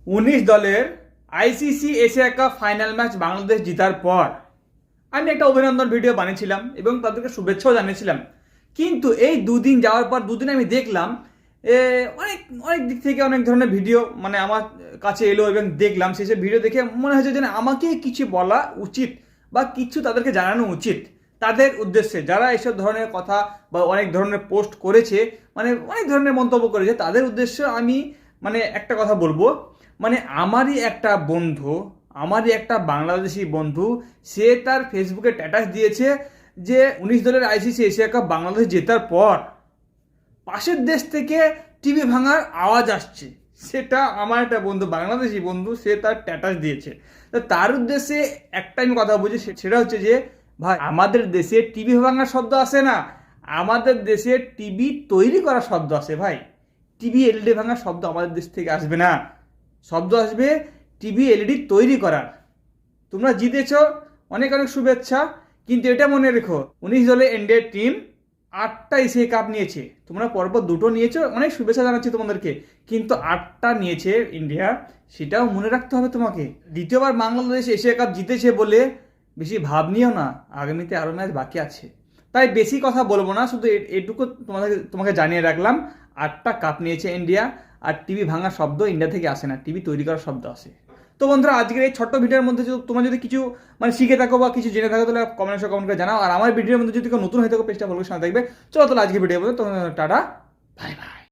19 দলের ICC Asia cup final match Bangladesh জেতার পর আমি একটা অভিনন্দন ভিডিও বানিয়েছিলাম এবং তাদেরকে শুভেচ্ছাও জানিয়েছিলাম। কিন্তু এই দুদিন যাওয়ার পর দুদিন আমি দেখলাম অনেক অনেক দিক থেকে অনেক ধরনের ভিডিও আমার কাছে এলো এবং দেখলাম শেষে ভিডিও দেখে মনে হয়েছে যে আমাকে কিছু বলা উচিত বা কিছু তাদেরকে জানানো উচিত তাদের উদ্দেশ্যে, যারা এসব ধরনের কথা বা অনেক ধরনের পোস্ট করেছে, অনেক ধরনের মন্তব্য করেছে, তাদের উদ্দেশ্যে আমি একটা কথা বলবো। আমারই একটা বন্ধু, আমারই একটা বাংলাদেশি বন্ধু, সে তার ফেসবুকে স্ট্যাটাস দিয়েছে যে 19 দলের আইসিসি এশিয়া কাপ বাংলাদেশ জেতার পর পাশের দেশ থেকে টিভি ভাঙার আওয়াজ আসছে। সেটা আমার একটা বন্ধু, বাংলাদেশি বন্ধু, সে তার স্ট্যাটাস দিয়েছে। তো তার উদ্দেশ্যে একটা আমি কথা বলছি, সেটা হচ্ছে যে ভাই, আমাদের দেশে টিভি ভাঙার শব্দ আসে না, আমাদের দেশে টিভি তৈরি করার শব্দ আসে ভাই। টিভি এলইডি ভাঙার শব্দ আমাদের দেশ থেকে আসবে না, শব্দ আসবে টিভি এলইডি তৈরি করার। তোমরা জিতেছ, অনেক অনেক শুভেচ্ছা, কিন্তু এটা মনে রেখো 19 দলের ইন্ডিয়ার টিম 8টা এশিয়া কাপ নিয়েছে, তোমরা পরপর 2টো নিয়েছো, অনেক শুভেচ্ছা জানাচ্ছি তোমাদেরকে, কিন্তু 8টা নিয়েছে ইন্ডিয়া, সেটাও মনে রাখতে হবে তোমাকে। দ্বিতীয়বার বাংলাদেশ এশিয়া কাপ জিতেছে বলে বেশি ভাব নিও না, আগামীতে আরও ম্যাচ বাকি আছে। তাই বেশি কথা বলবো না, শুধু এটুকু তোমাকে জানিয়ে রাখলাম, 8টা কাপ নিয়েছে ইন্ডিয়া, আর টিভি ভাঙার শব্দ ইন্ডিয়া থেকে আসে না, টিভি তৈরি করার শব্দ আসে। তো বন্ধুরা, আজকের এই ছোট্ট ভিডিওর মধ্যে তোমরা যদি কিছু শিখে থাকো বা কিছু জেনে থাকো, তাহলে কমেন্ট করে জানাও। আর আমার ভিডিওর মধ্যে যদি কেউ নতুন হয়ে থাকো, পেজটা ফলো করে সাথে থাকবে। চলো তাহলে আজকের ভিডিও বলতে টাটা, বাই বাই।